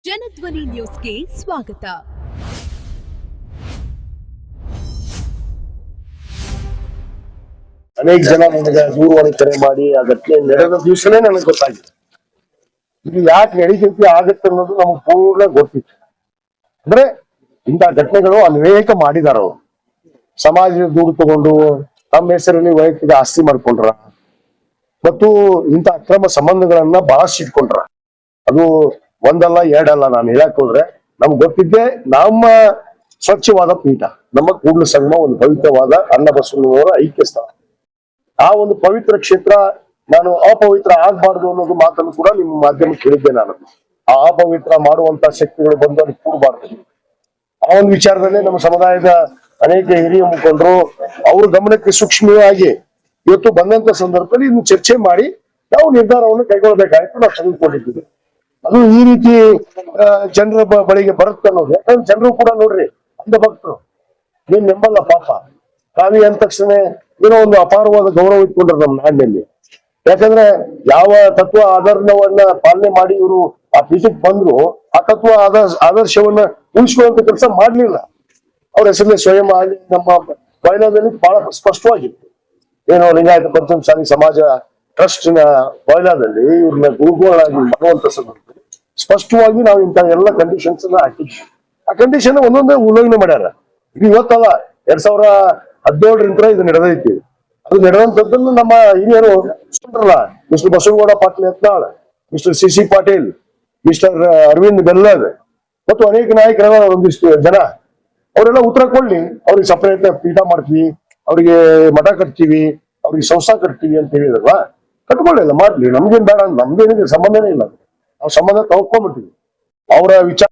ಜನಧ್ವನಿ ನ್ಯೂಸ್ಗೆ ಸ್ವಾಗತ. ಅನೇಕ ಜನ ನನಗೆ ದೂರವಾಣಿ ಕರೆ ಮಾಡಿ ಆ ಘಟನೆ ನಡೆದ ದಿವಸನೇ ನನಗೆ ಗೊತ್ತಾಗಿದೆ. ಇದು ಯಾಕೆ ನಡೀತೈತಿ ಆಗತ್ತೆ ಅನ್ನೋದು ನಮಗೆ ಪೂರ್ಣ ಗೊತ್ತಿತ್ತು. ಅಂದ್ರೆ ಇಂಥ ಘಟನೆಗಳು ಅನೇಕ ಮಾಡಿದಾರ ಅವರು. ಸಮಾಜದ ದೂರು ತಗೊಂಡು ತಮ್ಮ ಹೆಸರಲ್ಲಿ ವೈಯಕ್ತಿಕ ಆಸ್ತಿ ಮಾಡ್ಕೊಂಡ್ರ ಮತ್ತು ಇಂಥ ಅಕ್ರಮ ಸಂಬಂಧಗಳನ್ನ ಬಹಳಷ್ಟು ಇಟ್ಕೊಂಡ್ರ. ಅದು ಒಂದಲ್ಲ ಎರಡಲ್ಲ, ನಾನು ಹೇಳಕ್ ಹೋದ್ರೆ ನಮ್ಗೆ ಗೊತ್ತಿದ್ದೆ ನಮ್ಮ ಸ್ವಚ್ಛವಾದ ಪೀಠ, ನಮ್ಮ ಕೂಡಲ ಸಂಗಮ ಒಂದು ಪವಿತ್ರವಾದ ಅನ್ನಬಸವನವರ ಐಕ್ಯ ಸ್ಥಳ. ಆ ಒಂದು ಪವಿತ್ರ ಕ್ಷೇತ್ರ ನಾನು ಅಪವಿತ್ರ ಆಗ್ಬಾರ್ದು ಅನ್ನೋದು ಮಾತನ್ನು ಕೂಡ ನಿಮ್ಮ ಮಾಧ್ಯಮಕ್ಕೆ ಹೇಳಿದ್ದೆ. ನಾನು ಆ ಅಪವಿತ್ರ ಮಾಡುವಂತ ಶಕ್ತಿಗಳು ಬಂದು ಅಲ್ಲಿ ಕೂಡಬಾರ್ದು. ಆ ಒಂದು ವಿಚಾರದಲ್ಲೇ ನಮ್ಮ ಸಮುದಾಯದ ಅನೇಕ ಹಿರಿಯ ಮುಖಂಡರು ಅವ್ರ ಗಮನಕ್ಕೆ ಸೂಕ್ಷ್ಮವಾಗಿ ಇವತ್ತು ಬಂದಂತ ಸಂದರ್ಭದಲ್ಲಿ ಇನ್ನು ಚರ್ಚೆ ಮಾಡಿ ನಾವು ನಿರ್ಧಾರವನ್ನು ಕೈಗೊಳ್ಳಬೇಕಾಯ್ತು ನಾವು ತೆಗೆದುಕೊಂಡಿದ್ದೀವಿ. ಅದು ಈ ರೀತಿ ಜನರ ಬಳಿಗೆ ಬರುತ್ತೆ ಅನ್ನೋದು. ಯಾಕಂದ್ರೆ ಜನರು ಕೂಡ ನೋಡ್ರಿ ಅಂಧ ಭಕ್ತರು ಏನ್ ನೆಂಬಲ್ಲ ಪಾಪ. ಕಾವಿ ಅಂದ ತಕ್ಷಣ ಏನೋ ಒಂದು ಅಪಾರವಾದ ಗೌರವ ಇಟ್ಕೊಂಡ್ರು ನಮ್ಮ ನಾಡಿನಲ್ಲಿ. ಯಾಕಂದ್ರೆ ಯಾವ ತತ್ವ ಆದರ್ಶವನ್ನ ಪಾಲನೆ ಮಾಡಿ ಇವರು ಆ ಪೀಠಕ್ಕೆ ಬಂದ್ರು, ಆ ತತ್ವ ಆದರ್ಶವನ್ನ ಉಳಿಸುವಂತ ಕೆಲಸ ಮಾಡ್ಲಿಲ್ಲ. ಅವ್ರ ಹೆಸರಲ್ಲಿ ಸ್ವಯಂ ಆಗಿ ನಮ್ಮ ಬಯಲಾದಲ್ಲಿ ಬಹಳ ಸ್ಪಷ್ಟವಾಗಿತ್ತು. ಏನು ಲಿಂಗಾಯತ ಪಂಚಮಸಾಲಿ ಸಮಾಜ ಟ್ರಸ್ಟ್ ನ ಬಯಲಾದಲ್ಲಿ ಇವ್ರನ್ನ ಗುರುಗಳಾಗಿ ಮಾಡುವಂತ ಸಂದರ್ಭದಲ್ಲಿ ಸ್ಪಷ್ಟವಾಗಿ ನಾವು ಇಂಥ ಎಲ್ಲ ಕಂಡೀಷನ್ಸ್ ಅನ್ನ ಹಾಕಿದ್ವಿ. ಆ ಕಂಡೀಷನ್ ಒಂದೊಂದೇ ಉಲ್ಲಂಘನೆ ಮಾಡ್ಯಾರ. ಇದು ಇವತ್ತಲ್ಲ, 2017ರಿಂದ ಇದು ನಡೆದೈತಿ. ಅದು ನಡೆದಂತದ್ದನ್ನು ನಮ್ಮ ಹಿರಿಯರು mister Basavanagouda Patil Yatnal, mister C Patil, mister Aravind Bellad ಮತ್ತು ಅನೇಕ ನಾಯಕರ ಒಂದಿಷ್ಟು ಜನ ಅವರೆಲ್ಲ ಉತ್ತರ ಕೊಡ್ಲಿ. ಅವ್ರಿಗೆ ಸಪರೇಟ್ ಪೀಠ ಮಾಡ್ತೀವಿ, ಅವ್ರಿಗೆ ಮಠ ಕಟ್ತೀವಿ, ಅವ್ರಿಗೆ ಸಂಸ್ಥಾ ಕಟ್ತೀವಿ ಅಂತ ಹೇಳಿದ್ರಲ್ಲ, ಕಟ್ಕೊಳ್ಳಿಲ್ಲ ಮಾಡ್ಲಿ, ನಮ್ಗೇನ್ ಬೇಡ, ನಮ್ಗೇನಿದೆ ಸಂಬಂಧನೇ ಇಲ್ಲ. ನಾವು ಸಂಬಂಧ ತಗೊಂಡ್ಬಿಟ್ಟಿವಿ. ಅವರ ವಿಚಾರ